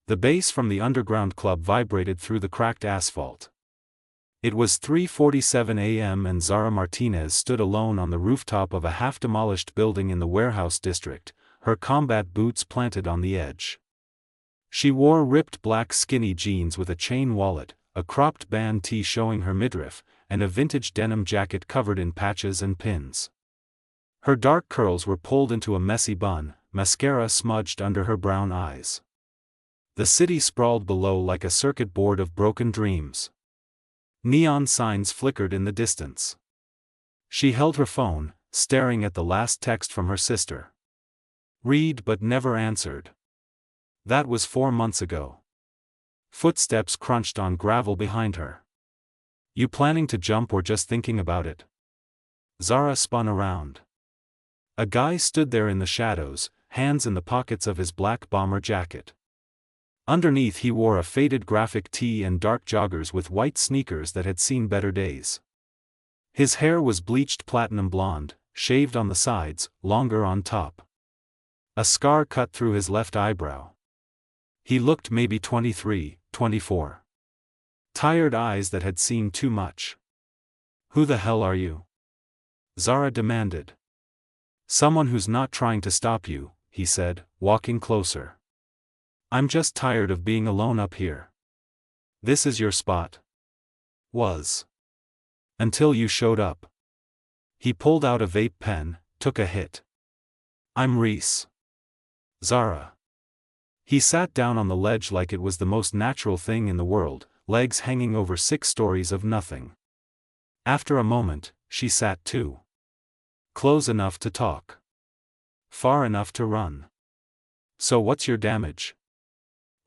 The bass from the underground club vibrated through the cracked asphalt. It was 3:47 a.m. and Zara Martinez stood alone on the rooftop of a half-demolished building in the warehouse district, her combat boots planted on the edge. She wore ripped black skinny jeans with a chain wallet, a cropped band tee showing her midriff, and a vintage denim jacket covered in patches and pins. Her dark curls were pulled into a messy bun, mascara smudged under her brown eyes. The city sprawled below like a circuit board of broken dreams. Neon signs flickered in the distance. She held her phone, staring at the last text from her sister. Read but never answered. That was 4 months ago. Footsteps crunched on gravel behind her. You planning to jump or just thinking about it? Zara spun around. A guy stood there in the shadows, hands in the pockets of his black bomber jacket. Underneath he wore a faded graphic tee and dark joggers with white sneakers that had seen better days. His hair was bleached platinum blonde, shaved on the sides, longer on top. A scar cut through his left eyebrow. He looked maybe 23, 24. Tired eyes that had seen too much. Who the hell are you? Zara demanded. Someone who's not trying to stop you, he said, walking closer. I'm just tired of being alone up here. This is your spot. Was. Until you showed up. He pulled out a vape pen, took a hit. I'm Reese. Zara. He sat down on the ledge like it was the most natural thing in the world, legs hanging over 6 stories of nothing. After a moment, she sat too. Close enough to talk. Far enough to run. So what's your damage?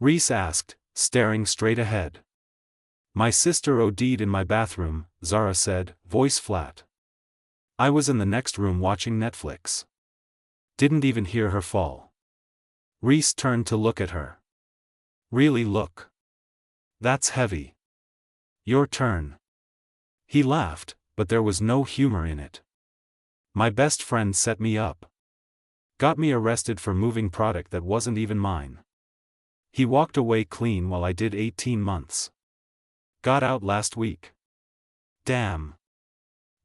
Reese asked, staring straight ahead. My sister OD'd in my bathroom, Zara said, voice flat. I was in the next room watching Netflix. Didn't even hear her fall. Reese turned to look at her. Really look. That's heavy. Your turn. He laughed, but there was no humor in it. My best friend set me up. Got me arrested for moving product that wasn't even mine. He walked away clean while I did 18 months. Got out last week. Damn.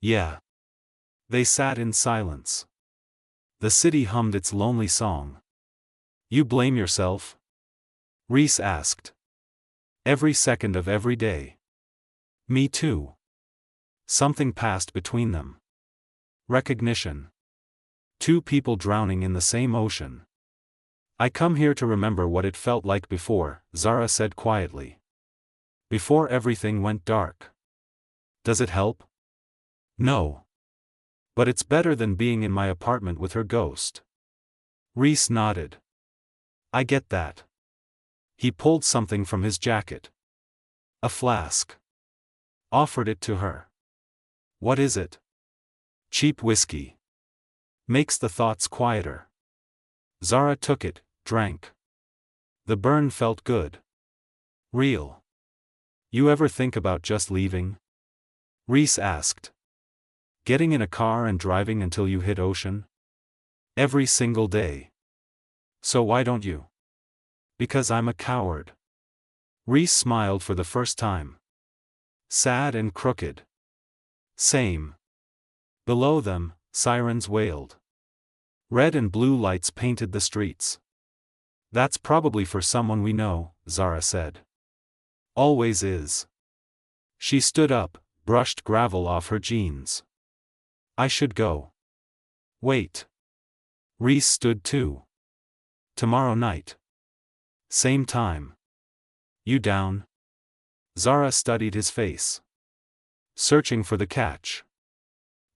Yeah. They sat in silence. The city hummed its lonely song. You blame yourself? Reese asked. Every second of every day. Me too. Something passed between them. Recognition. 2 people drowning in the same ocean. I come here to remember what it felt like before, Zara said quietly. Before everything went dark. Does it help? No. But it's better than being in my apartment with her ghost. Reese nodded. I get that. He pulled something from his jacket. A flask. Offered it to her. What is it? Cheap whiskey. Makes the thoughts quieter. Zara took it, drank. The burn felt good. Real. You ever think about just leaving? Reese asked. Getting in a car and driving until you hit ocean? Every single day. So why don't you? Because I'm a coward. Reese smiled for the first time. Sad and crooked. Same. Below them, sirens wailed. Red and blue lights painted the streets. That's probably for someone we know, Zara said. Always is. She stood up, brushed gravel off her jeans. I should go. Wait. Reese stood too. Tomorrow night. Same time. You down? Zara studied his face. Searching for the catch.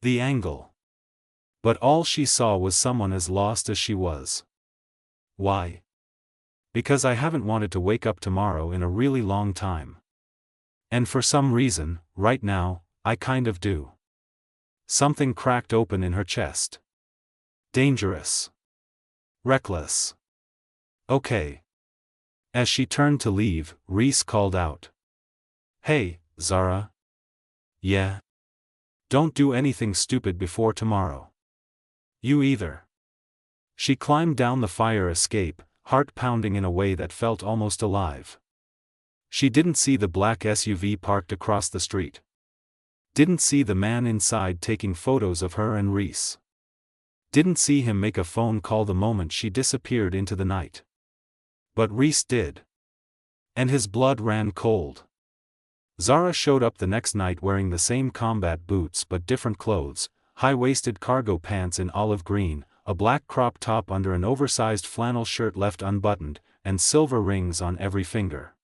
The angle. But all she saw was someone as lost as she was. Why? Because I haven't wanted to wake up tomorrow in a really long time. And for some reason, right now, I kind of do. Something cracked open in her chest. Dangerous. Reckless. Okay. As she turned to leave, Reese called out. Hey, Zara. Yeah? Don't do anything stupid before tomorrow. You either. She climbed down the fire escape, heart pounding in a way that felt almost alive. She didn't see the black SUV parked across the street. Didn't see the man inside taking photos of her and Reese. Didn't see him make a phone call the moment she disappeared into the night. But Reese did. And his blood ran cold. Zara showed up the next night wearing the same combat boots but different clothes, high-waisted cargo pants in olive green, a black crop top under an oversized flannel shirt left unbuttoned, and silver rings on every finger.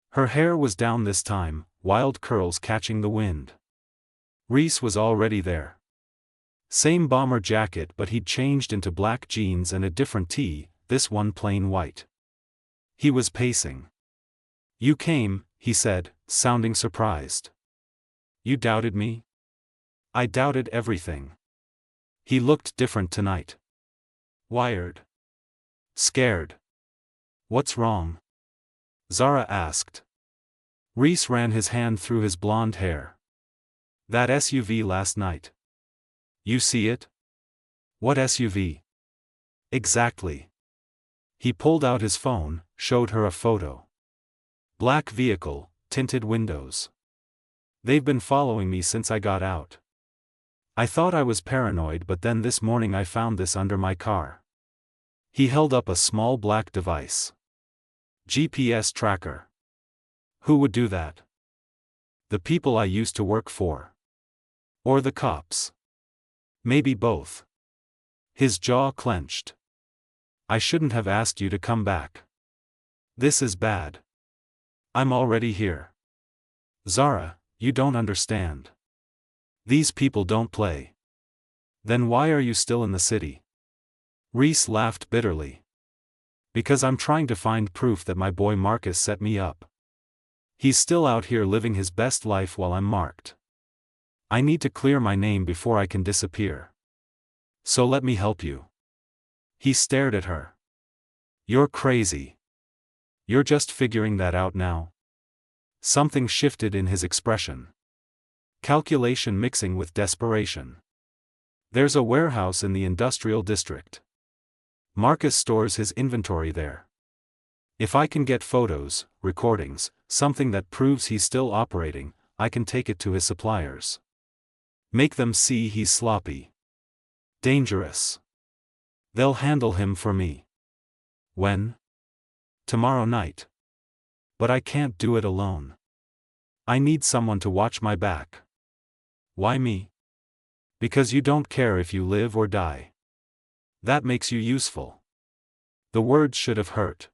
Her hair was down this time, wild curls catching the wind. Reese was already there. Same bomber jacket, but he'd changed into black jeans and a different tee, this one plain white. He was pacing. "You came," he said, sounding surprised. "You doubted me?" "I doubted everything." He looked different tonight. Wired. Scared. "What's wrong?" Zara asked. Reese ran his hand through his blonde hair. "That SUV last night. You see it?" "What SUV?" "Exactly." He pulled out his phone, showed her a photo. "Black vehicle, tinted windows. They've been following me since I got out. I thought I was paranoid, but then this morning I found this under my car." He held up a small black device. "GPS tracker." "Who would do that?" "The people I used to work for." "Or the cops?" "Maybe both." His jaw clenched. "I shouldn't have asked you to come back. This is bad. I'm already here." "Zara, you don't understand. These people don't play." "Then why are you still in the city?" Reese laughed bitterly. "Because I'm trying to find proof that my boy Marcus set me up. He's still out here living his best life while I'm marked. I need to clear my name before I can disappear. So let me help you." He stared at her. "You're crazy. You're just figuring that out now?" Something shifted in his expression. Calculation mixing with desperation. "There's a warehouse in the industrial district. Marcus stores his inventory there. If I can get photos, recordings, something that proves he's still operating, I can take it to his suppliers. Make them see he's sloppy. Dangerous. They'll handle him for me." "When?" "Tomorrow night. But I can't do it alone. I need someone to watch my back." "Why me?" "Because you don't care if you live or die. That makes you useful." The words should have hurt.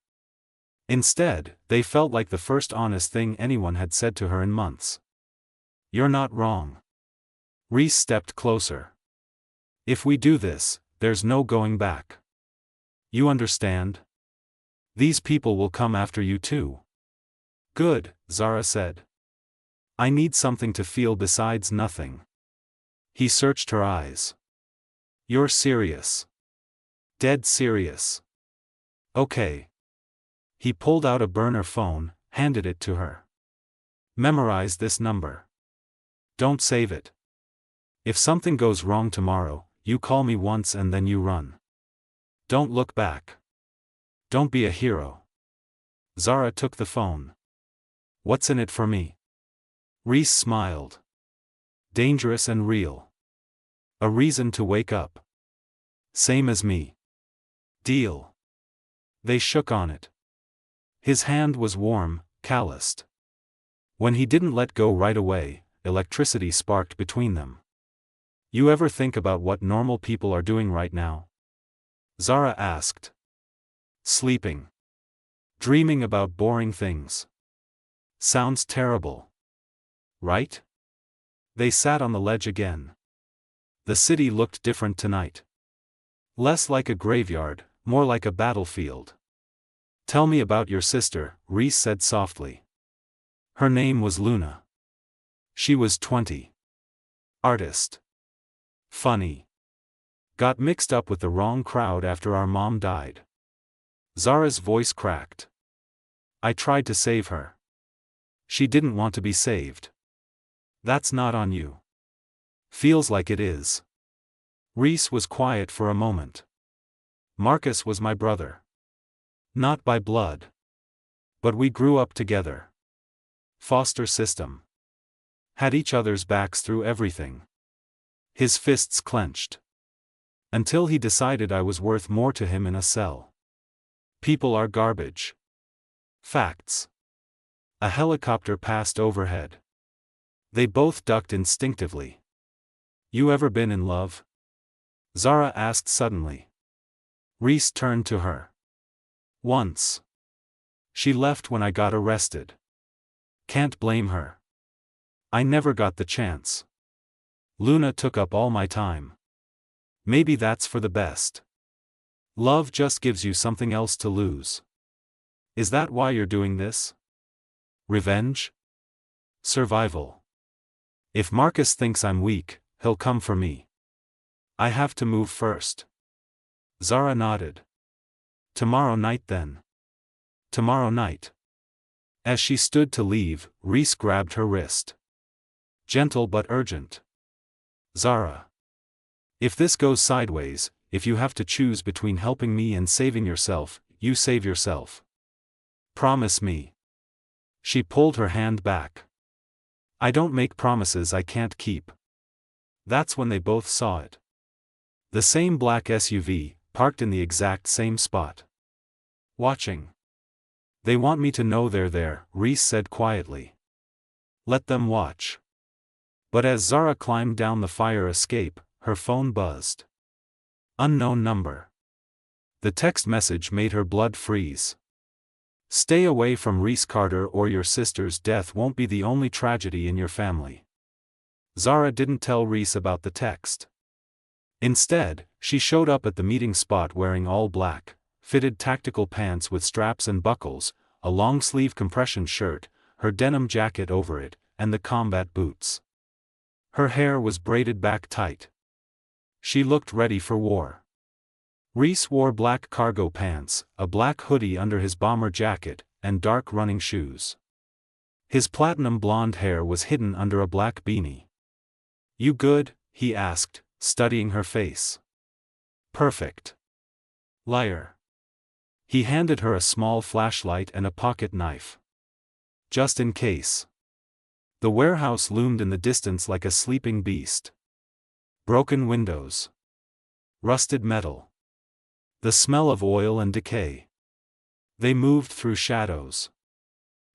Instead, they felt like the first honest thing anyone had said to her in months. "You're not wrong." Reese stepped closer. "If we do this, there's no going back. You understand? These people will come after you too." "Good," Zara said. "I need something to feel besides nothing." He searched her eyes. "You're serious. Dead serious. Okay." He pulled out a burner phone, handed it to her. "Memorize this number. Don't save it. If something goes wrong tomorrow, you call me once and then you run. Don't look back. Don't be a hero." Zara took the phone. "What's in it for me?" Reese smiled. "Dangerous and real. A reason to wake up. Same as me. Deal." They shook on it. His hand was warm, calloused. When he didn't let go right away, electricity sparked between them. "You ever think about what normal people are doing right now?" Zara asked. "Sleeping. Dreaming about boring things. Sounds terrible. Right?" They sat on the ledge again. The city looked different tonight. Less like a graveyard, more like a battlefield. "Tell me about your sister," Reese said softly. Her name was Luna. She was 20. Artist. Funny. Got mixed up with the wrong crowd after our mom died. Zara's voice cracked. "I tried to save her. She didn't want to be saved." "That's not on you." "Feels like it is." Reese was quiet for a moment. "Marcus was my brother. Not by blood. But we grew up together. Foster system. Had each other's backs through everything. His fists clenched. Until he decided I was worth more to him in a cell. People are garbage. Facts. A helicopter passed overhead. They both ducked instinctively. You ever been in love? Zara asked suddenly. Reese turned to her. Once. She left when I got arrested. Can't blame her. I never got the chance. Luna took up all my time. Maybe that's for the best. Love just gives you something else to lose. Is that why you're doing this? Revenge? Survival. If Marcus thinks I'm weak, he'll come for me. I have to move first. Zara nodded. Tomorrow night then. Tomorrow night. As she stood to leave, Reese grabbed her wrist. Gentle but urgent. Zara. If this goes sideways, if you have to choose between helping me and saving yourself, you save yourself. Promise me. She pulled her hand back. I don't make promises I can't keep. That's when they both saw it. The same black SUV, parked in the exact same spot. Watching. They want me to know they're there, Reese said quietly. Let them watch. But as Zara climbed down the fire escape, her phone buzzed. Unknown number. The text message made her blood freeze. Stay away from Reese Carter or your sister's death won't be the only tragedy in your family. Zara didn't tell Reese about the text. Instead, she showed up at the meeting spot wearing all black, fitted tactical pants with straps and buckles, a long-sleeve compression shirt, her denim jacket over it, and the combat boots. Her hair was braided back tight. She looked ready for war. Reese wore black cargo pants, a black hoodie under his bomber jacket, and dark running shoes. His platinum blonde hair was hidden under a black beanie. You good? He asked, studying her face. Perfect. Liar. He handed her a small flashlight and a pocket knife. Just in case. The warehouse loomed in the distance like a sleeping beast. Broken windows. Rusted metal. The smell of oil and decay. They moved through shadows.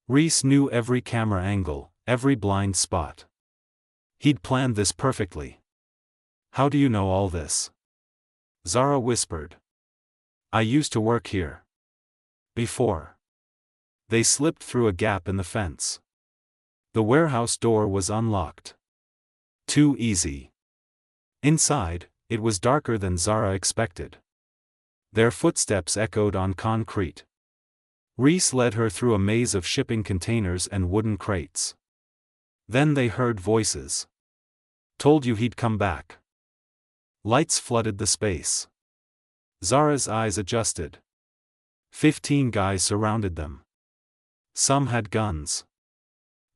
Reese knew every camera angle, every blind spot. He'd planned this perfectly. How do you know all this? Zara whispered. I used to work here. Before. They slipped through a gap in the fence. The warehouse door was unlocked. Too easy. Inside, it was darker than Zara expected. Their footsteps echoed on concrete. Reese led her through a maze of shipping containers and wooden crates. Then they heard voices. Told you he'd come back. Lights flooded the space. Zara's eyes adjusted. 15 guys surrounded them. Some had guns.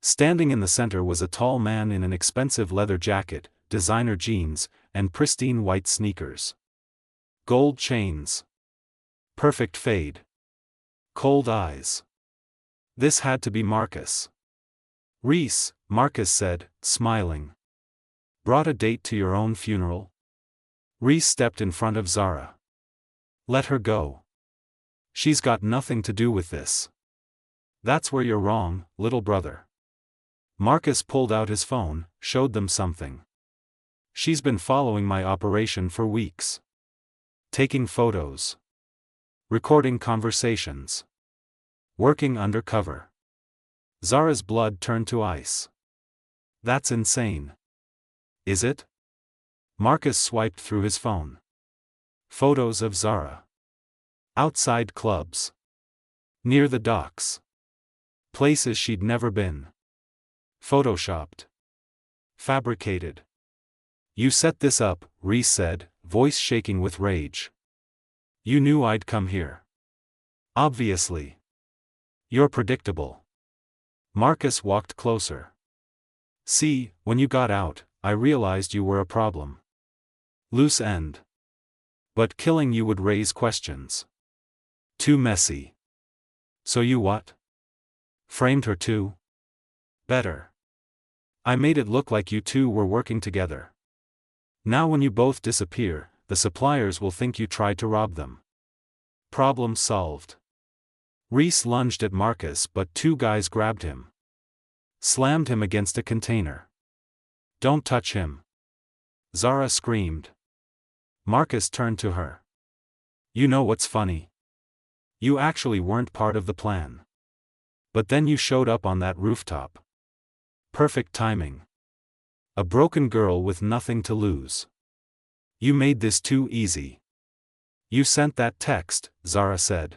Standing in the center was a tall man in an expensive leather jacket, designer jeans, and pristine white sneakers. Gold chains. Perfect fade. Cold eyes. This had to be Marcus. Reese, Marcus said, smiling. Brought a date to your own funeral? Reese stepped in front of Zara. Let her go. She's got nothing to do with this. That's where you're wrong, little brother. Marcus pulled out his phone, showed them something. She's been following my operation for weeks. Taking photos. Recording conversations. Working undercover. Zara's blood turned to ice. That's insane. Is it? Marcus swiped through his phone. Photos of Zara. Outside clubs. Near the docks. Places she'd never been. Photoshopped. Fabricated. You set this up, Reese said, voice shaking with rage. You knew I'd come here. Obviously. You're predictable. Marcus walked closer. See, when you got out, I realized you were a problem. Loose end. But killing you would raise questions. Too messy. So you what? Framed her too? Better. I made it look like you two were working together. Now when you both disappear, the suppliers will think you tried to rob them. Problem solved. Reese lunged at Marcus, but two guys grabbed him. Slammed him against a container. Don't touch him. Zara screamed. Marcus turned to her. You know what's funny? You actually weren't part of the plan. But then you showed up on that rooftop. Perfect timing. A broken girl with nothing to lose. You made this too easy. You sent that text, Zara said.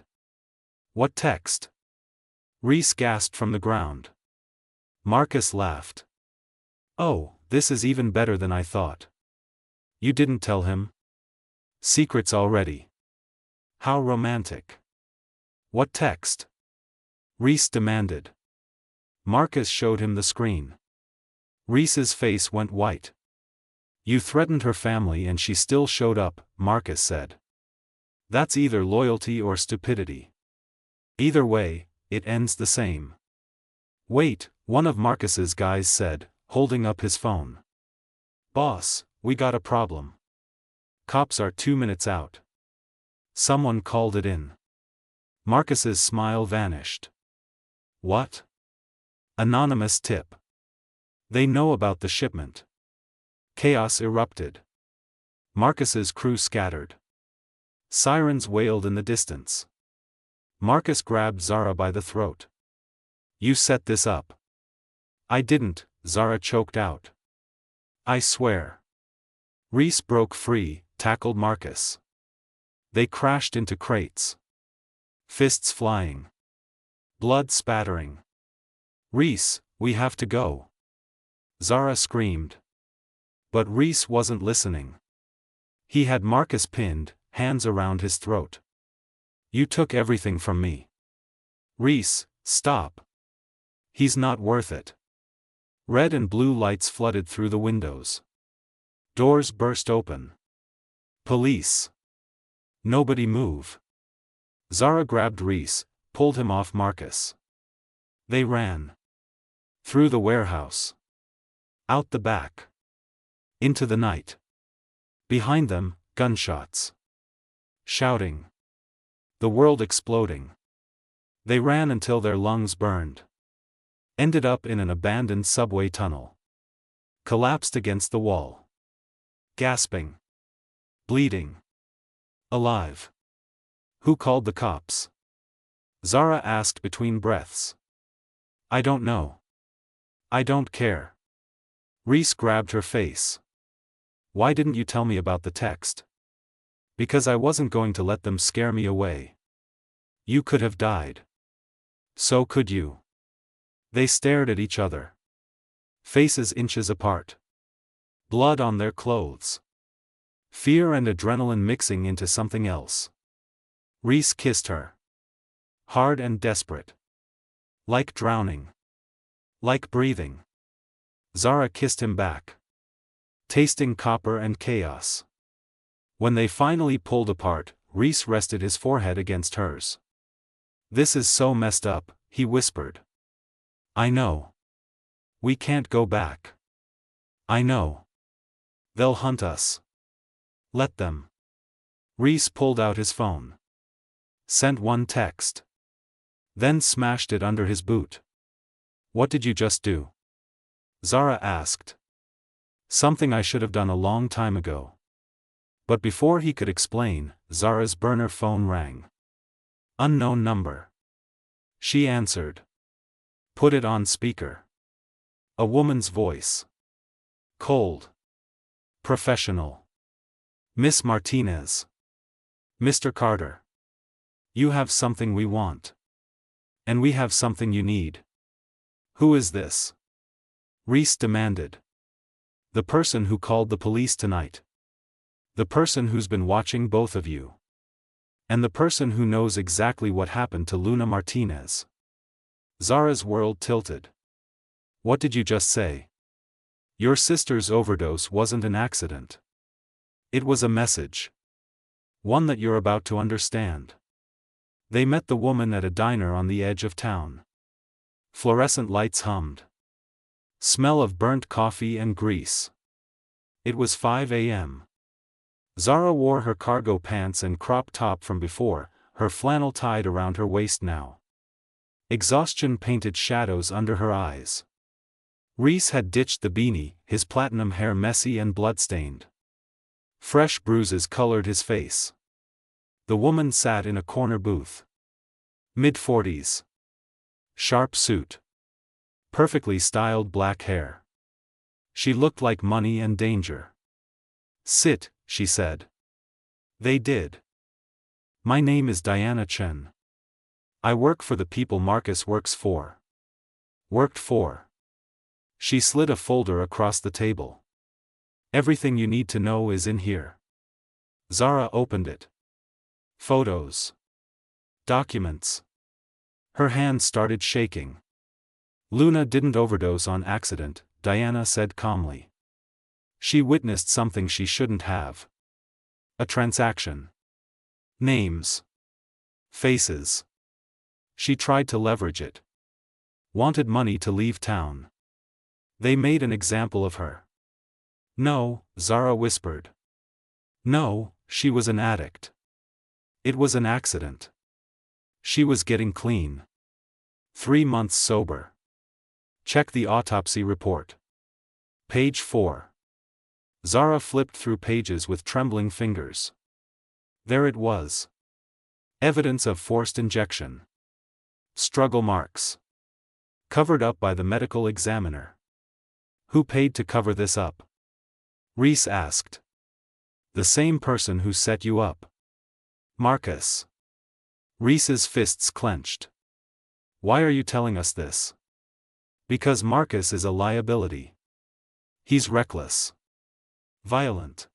What text? Reese gasped from the ground. Marcus laughed. Oh, this is even better than I thought. You didn't tell him? Secrets already. How romantic. What text? Reese demanded. Marcus showed him the screen. Reese's face went white. You threatened her family and she still showed up, Marcus said. That's either loyalty or stupidity. Either way, it ends the same. Wait, one of Marcus's guys said, holding up his phone. Boss, we got a problem. Cops are 2 minutes out. Someone called it in. Marcus's smile vanished. What? Anonymous tip. They know about the shipment. Chaos erupted. Marcus's crew scattered. Sirens wailed in the distance. Marcus grabbed Zara by the throat. You set this up. I didn't, Zara choked out. I swear. Reese broke free, tackled Marcus. They crashed into crates. Fists flying. Blood spattering. Reese, we have to go. Zara screamed. But Reese wasn't listening. He had Marcus pinned, hands around his throat. You took everything from me. Reese, stop. He's not worth it. Red and blue lights flooded through the windows. Doors burst open. Police. Nobody move. Zara grabbed Reese, pulled him off Marcus. They ran. Through the warehouse. Out the back. Into the night. Behind them, gunshots. Shouting. The world exploding. They ran until their lungs burned. Ended up in an abandoned subway tunnel. Collapsed against the wall. Gasping. Bleeding. Alive. Who called the cops? Zara asked between breaths. I don't know. I don't care. Reese grabbed her face. Why didn't you tell me about the text? Because I wasn't going to let them scare me away. You could have died. So could you. They stared at each other. Faces inches apart. Blood on their clothes. Fear and adrenaline mixing into something else. Reese kissed her. Hard and desperate. Like drowning. Like breathing. Zara kissed him back. Tasting copper and chaos. When they finally pulled apart, Reese rested his forehead against hers. This is so messed up, he whispered. I know. We can't go back. I know. They'll hunt us. Let them. Reese pulled out his phone. Sent one text. Then smashed it under his boot. What did you just do? Zara asked. Something I should have done a long time ago. But before he could explain, Zara's burner phone rang. Unknown number. She answered. Put it on speaker. A woman's voice. Cold. Professional. Miss Martinez. Mr. Carter. You have something we want. And we have something you need. Who is this? Reese demanded. The person who called the police tonight. The person who's been watching both of you. And the person who knows exactly what happened to Luna Martinez. Zara's world tilted. What did you just say? Your sister's overdose wasn't an accident. It was a message. One that you're about to understand. They met the woman at a diner on the edge of town. Fluorescent lights hummed. Smell of burnt coffee and grease. It was 5 a.m. Zara wore her cargo pants and crop top from before, her flannel tied around her waist now. Exhaustion painted shadows under her eyes. Reese had ditched the beanie, his platinum hair messy and bloodstained. Fresh bruises colored his face. The woman sat in a corner booth. Mid-40s. Sharp suit. Perfectly styled black hair. She looked like money and danger. "Sit," she said. They did. "My name is Diana Chen. I work for the people Marcus works for." Worked for. She slid a folder across the table. "Everything you need to know is in here." Zara opened it. Photos. Documents. Her hands started shaking. "Luna didn't overdose on accident," Diana said calmly. "She witnessed something she shouldn't have. A transaction. Names. Faces. She tried to leverage it. Wanted money to leave town. They made an example of her." "No," Zara whispered. "No, she was an addict. It was an accident. She was getting clean. 3 months sober. Check the autopsy report. Page 4. Zara flipped through pages with trembling fingers. There it was. Evidence of forced injection. Struggle marks. Covered up by the medical examiner. "Who paid to cover this up?" Reese asked. "The same person who set you up. Marcus." Reese's fists clenched. "Why are you telling us this?" "Because Marcus is a liability. He's reckless. Violent.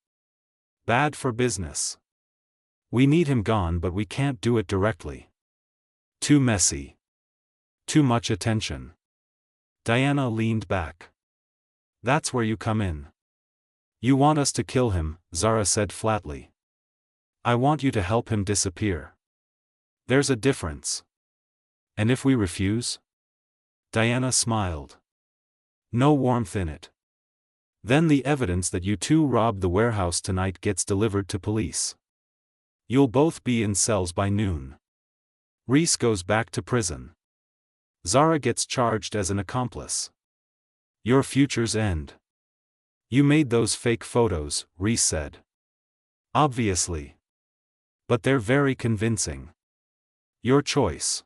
Bad for business. We need him gone, but we can't do it directly. Too messy. Too much attention." Diana leaned back. "That's where you come in. You want us to kill him," Zara said flatly. "I want you to help him disappear. There's a difference." "And if we refuse?" Diana smiled. No warmth in it. "Then the evidence that you two robbed the warehouse tonight gets delivered to police. You'll both be in cells by noon. Reese goes back to prison. Zara gets charged as an accomplice. Your futures end." "You made those fake photos," Reese said. "Obviously. But they're very convincing. Your choice."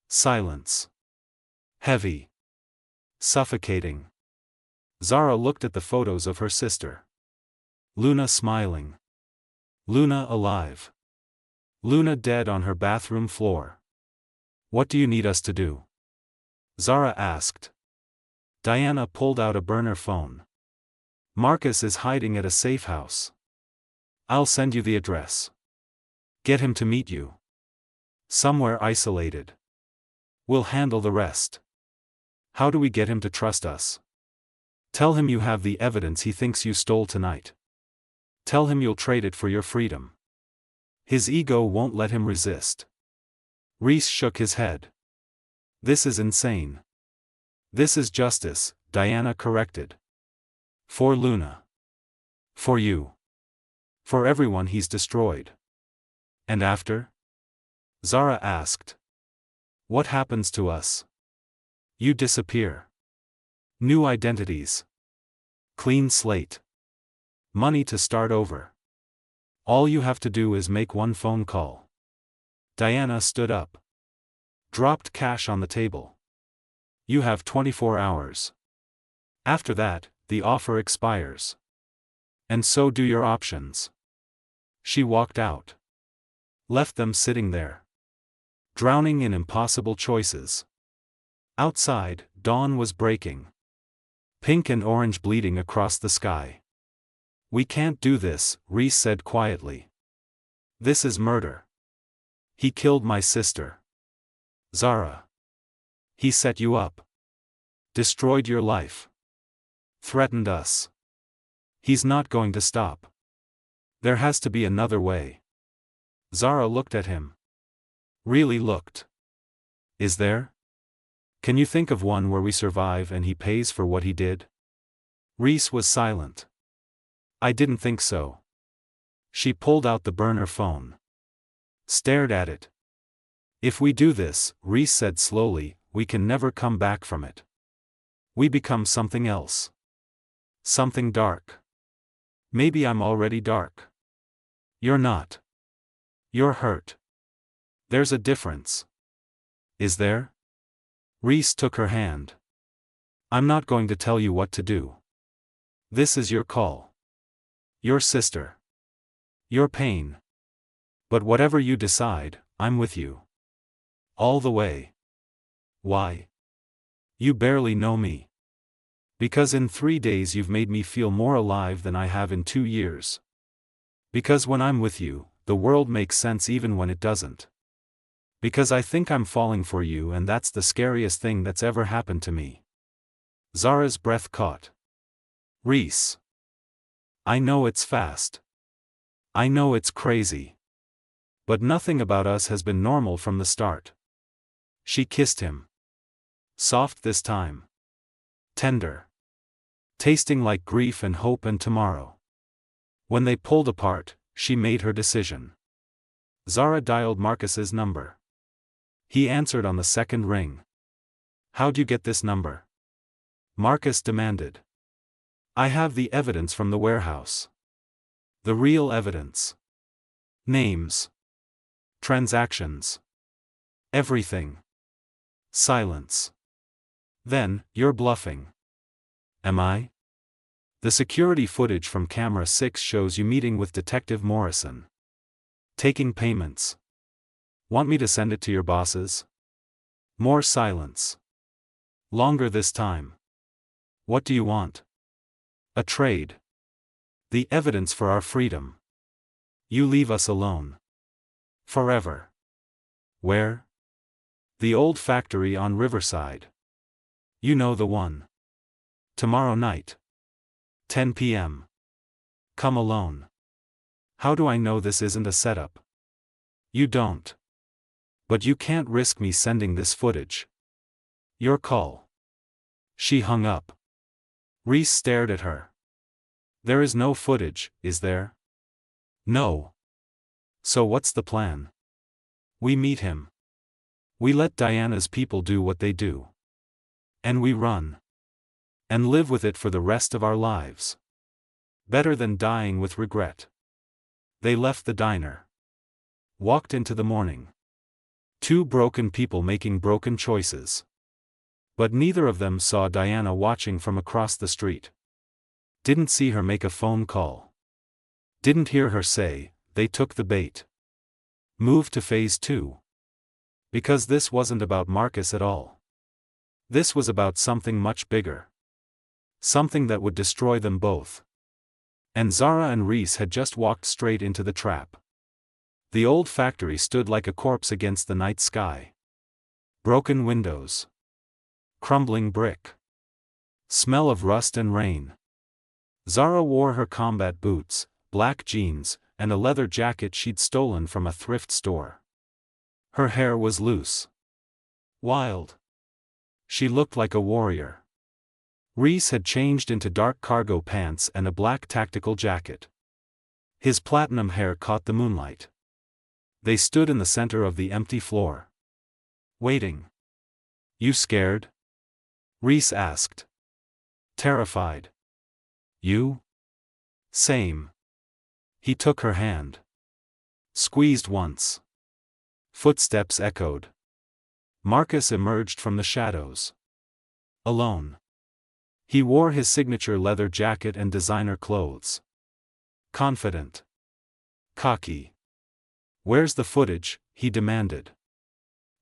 Silence. Heavy. Suffocating. Zara looked at the photos of her sister. Luna smiling. Luna alive. Luna dead on her bathroom floor. "What do you need us to do?" Zara asked. Diana pulled out a burner phone. "Marcus is hiding at a safe house. I'll send you the address. Get him to meet you. Somewhere isolated. We'll handle the rest. How do we get him to trust us?" "Tell him you have the evidence he thinks you stole tonight. Tell him you'll trade it for your freedom. His ego won't let him resist." Reese shook his head. "This is insane." "This is justice," Diana corrected. "For Luna. For you. For everyone he's destroyed." "And after?" Zara asked. "What happens to us?" "You disappear. New identities. Clean slate. Money to start over. All you have to do is make one phone call." Diana stood up. Dropped cash on the table. "You have 24 hours. After that, the offer expires. And so do your options." She walked out. Left them sitting there. Drowning in impossible choices. Outside, dawn was breaking. Pink and orange bleeding across the sky. "We can't do this," Reese said quietly. "This is murder. He killed my sister. Zara. He set you up. Destroyed your life. Threatened us. He's not going to stop. There has to be another way." Zara looked at him. Really looked. Is there? Can you think of one where we survive and he pays for what he did? Reese was silent. I didn't think so. She pulled out the burner phone. Stared at it. If we do this, Reese said slowly, we can never come back from it. We become something else. Something dark. Maybe I'm already dark. You're not. You're hurt. There's a difference. Is there? Reese took her hand. I'm not going to tell you what to do. This is your call. Your sister. Your pain. But whatever you decide, I'm with you. All the way. Why? You barely know me. Because in 3 days you've made me feel more alive than I have in 2 years. Because when I'm with you, the world makes sense even when it doesn't. Because I think I'm falling for you, and that's the scariest thing that's ever happened to me. Zara's breath caught. Reese. I know it's fast. I know it's crazy. But nothing about us has been normal from the start. She kissed him. Soft this time. Tender. Tasting like grief and hope and tomorrow. When they pulled apart, she made her decision. Zara dialed Marcus's number. He answered on the second ring. How'd you get this number? Marcus demanded. I have the evidence from the warehouse. The real evidence. Names. Transactions. Everything. Silence. Then, you're bluffing. Am I? The security footage from camera 6 shows you meeting with Detective Morrison. Taking payments. Want me to send it to your bosses? More silence. Longer this time. What do you want? A trade. The evidence for our freedom. You leave us alone. Forever. Where? The old factory on Riverside. You know the one. Tomorrow night. 10 p.m. Come alone. How do I know this isn't a setup? You don't. But you can't risk me sending this footage. Your call. She hung up. Reese stared at her. There is no footage, is there? No. So what's the plan? We meet him. We let Diana's people do what they do. And we run. And live with it for the rest of our lives. Better than dying with regret. They left the diner. Walked into the morning. 2 broken people making broken choices. But neither of them saw Diana watching from across the street. Didn't see her make a phone call. Didn't hear her say, they took the bait. Move to phase 2. Because this wasn't about Marcus at all. This was about something much bigger. Something that would destroy them both. And Zara and Reese had just walked straight into the trap. The old factory stood like a corpse against the night sky. Broken windows. Crumbling brick. Smell of rust and rain. Zara wore her combat boots, black jeans, and a leather jacket she'd stolen from a thrift store. Her hair was loose. Wild. She looked like a warrior. Reese had changed into dark cargo pants and a black tactical jacket. His platinum hair caught the moonlight. They stood in the center of the empty floor. Waiting. You scared? Reese asked. Terrified. You? Same. He took her hand. Squeezed once. Footsteps echoed. Marcus emerged from the shadows. Alone. He wore his signature leather jacket and designer clothes. Confident. Cocky. Where's the footage? He demanded.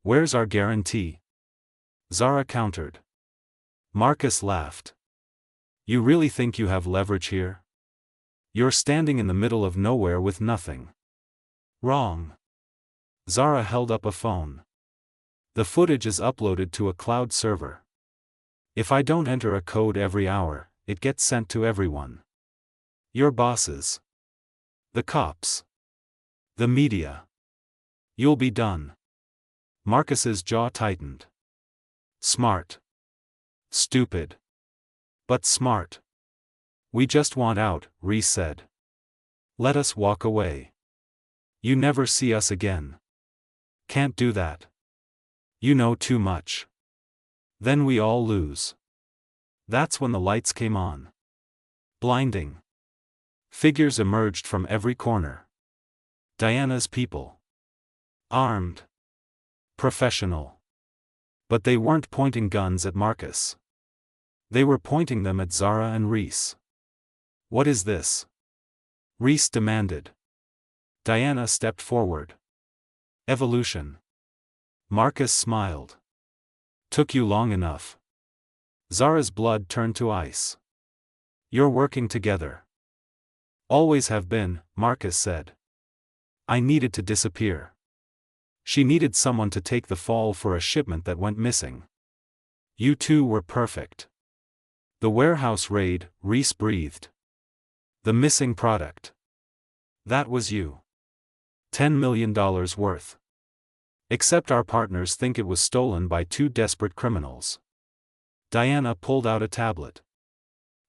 Where's our guarantee? Zara countered. Marcus laughed. You really think you have leverage here? You're standing in the middle of nowhere with nothing. Wrong. Zara held up a phone. The footage is uploaded to a cloud server. If I don't enter a code every hour, it gets sent to everyone. Your bosses. The cops. The media. You'll be done. Marcus's jaw tightened. Smart. Stupid. But smart. We just want out, Reese said. Let us walk away. You never see us again. Can't do that. You know too much. Then we all lose. That's when the lights came on. Blinding. Figures emerged from every corner. Diana's people. Armed. Professional. But they weren't pointing guns at Marcus. They were pointing them at Zara and Reese. What is this? Reese demanded. Diana stepped forward. Evolution. Marcus smiled. Took you long enough. Zara's blood turned to ice. You're working together. Always have been, Marcus said. I needed to disappear. She needed someone to take the fall for a shipment that went missing. You two were perfect. The warehouse raid, Reese breathed. The missing product. That was you. $10 million worth. Except our partners think it was stolen by two desperate criminals. Diana pulled out a tablet.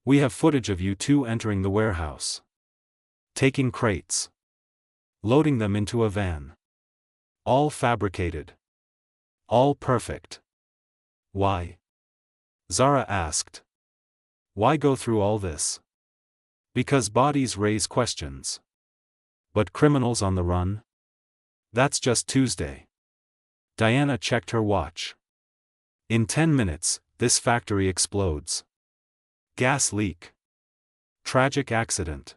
We have footage of you two entering the warehouse. Taking crates. Loading them into a van. All fabricated. All perfect. Why? Zara asked. Why go through all this? Because bodies raise questions. But criminals on the run? That's just Tuesday. Diana checked her watch. In 10 minutes, this factory explodes. Gas leak. Tragic accident.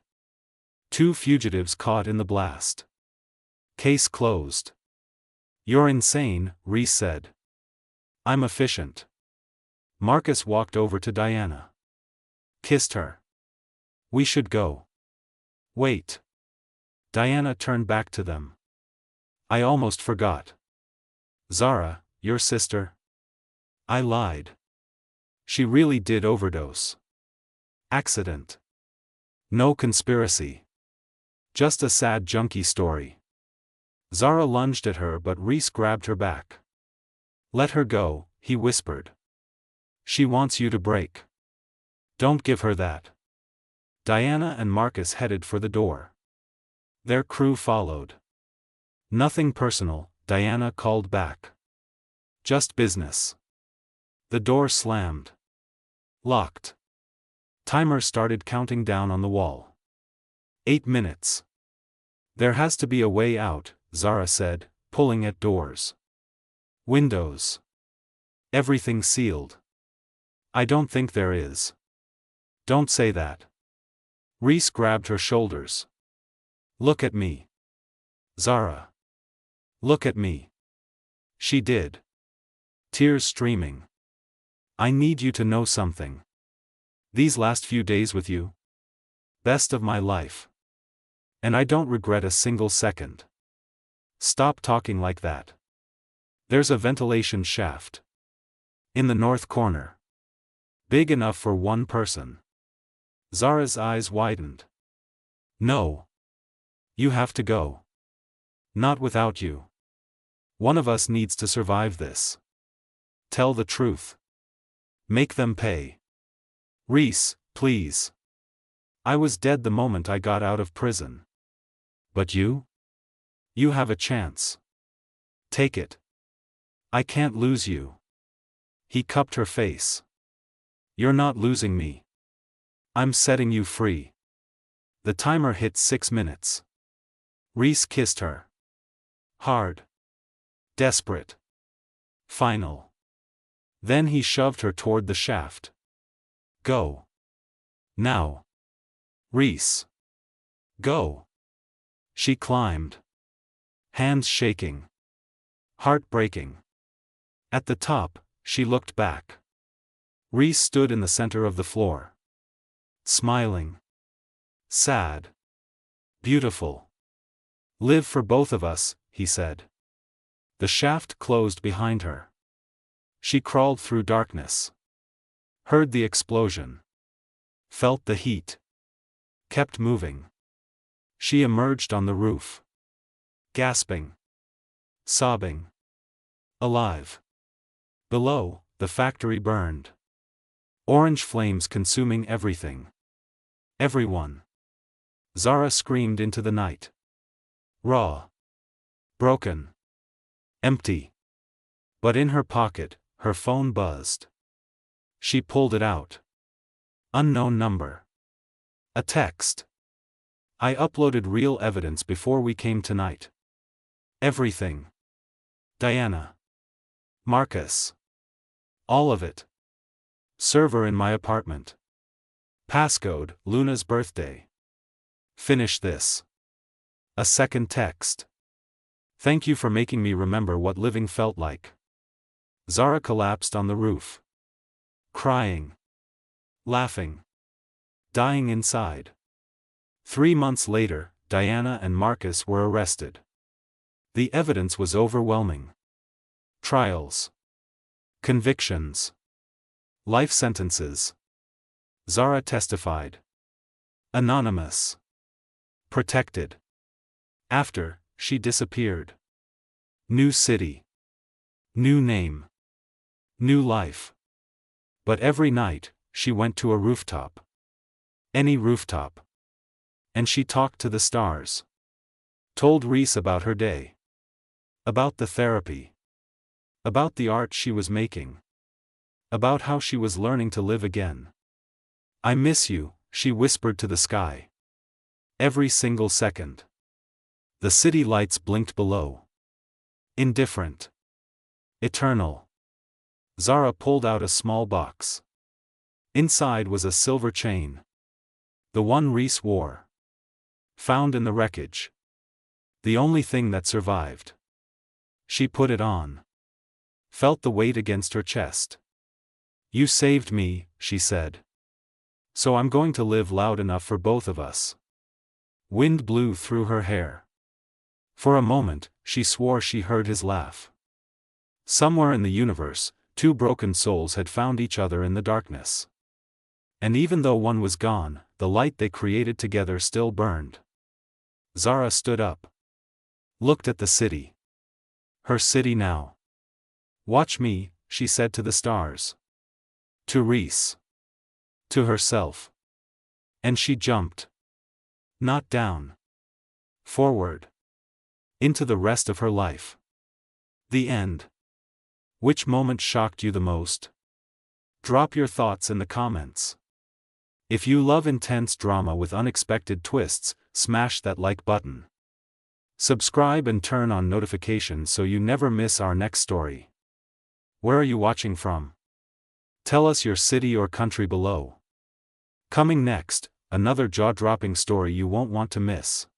2 fugitives caught in the blast. Case closed. You're insane, Reese said. I'm efficient. Marcus walked over to Diana. Kissed her. We should go. Wait. Diana turned back to them. I almost forgot. Zara, your sister? I lied. She really did overdose. Accident. No conspiracy. Just a sad junkie story. Zara lunged at her but Reese grabbed her back. Let her go, he whispered. She wants you to break. Don't give her that. Diana and Marcus headed for the door. Their crew followed. Nothing personal, Diana called back. Just business. The door slammed. Locked. Timer started counting down on the wall. 8 minutes. There has to be a way out, Zara said, pulling at doors. Windows. Everything sealed. I don't think there is. Don't say that. Reese grabbed her shoulders. Look at me. Zara. Look at me. She did. Tears streaming. I need you to know something. These last few days with you? Best of my life. And I don't regret a single second. Stop talking like that. There's a ventilation shaft. In the north corner. Big enough for one person. Zara's eyes widened. No. You have to go. Not without you. One of us needs to survive this. Tell the truth. Make them pay. Reese, please. I was dead the moment I got out of prison. But you? You have a chance. Take it. I can't lose you. He cupped her face. You're not losing me. I'm setting you free. The timer hit 6 minutes. Reese kissed her. Hard. Desperate. Final. Then he shoved her toward the shaft. Go. Now. Reese. Go. She climbed. Hands shaking. Heart breaking. At the top, she looked back. Reese stood in the center of the floor. Smiling. Sad. Beautiful. Live for both of us, he said. The shaft closed behind her. She crawled through darkness. Heard the explosion. Felt the heat. Kept moving. She emerged on the roof. Gasping. Sobbing. Alive. Below, the factory burned. Orange flames consuming everything. Everyone. Zara screamed into the night. Raw. Broken. Empty. But in her pocket, her phone buzzed. She pulled it out. Unknown number. A text. I uploaded real evidence before we came tonight. Everything. Diana. Marcus. All of it. Server in my apartment. Passcode, Luna's birthday. Finish this. A second text. Thank you for making me remember what living felt like. Zara collapsed on the roof. Crying. Laughing. Dying inside. 3 months later, Diana and Marcus were arrested. The evidence was overwhelming. Trials. Convictions. Life sentences. Zara testified. Anonymous. Protected. After, she disappeared. New city. New name. New life. But every night, she went to a rooftop. Any rooftop. And she talked to the stars. Told Reese about her day. About the therapy. About the art she was making. About how she was learning to live again. I miss you, she whispered to the sky. Every single second. The city lights blinked below. Indifferent. Eternal. Zara pulled out a small box. Inside was a silver chain. The one Reese wore. Found in the wreckage. The only thing that survived. She put it on. Felt the weight against her chest. You saved me, she said. So I'm going to live loud enough for both of us. Wind blew through her hair. For a moment, she swore she heard his laugh. Somewhere in the universe, two broken souls had found each other in the darkness. And even though one was gone, the light they created together still burned. Zara stood up. Looked at the city. Her city now. Watch me, she said to the stars. To Reese. To herself. And she jumped. Not down. Forward. Into the rest of her life. The end. Which moment shocked you the most? Drop your thoughts in the comments. If you love intense drama with unexpected twists, smash that like button. Subscribe and turn on notifications so you never miss our next story. Where are you watching from? Tell us your city or country below. Coming next, another jaw-dropping story you won't want to miss.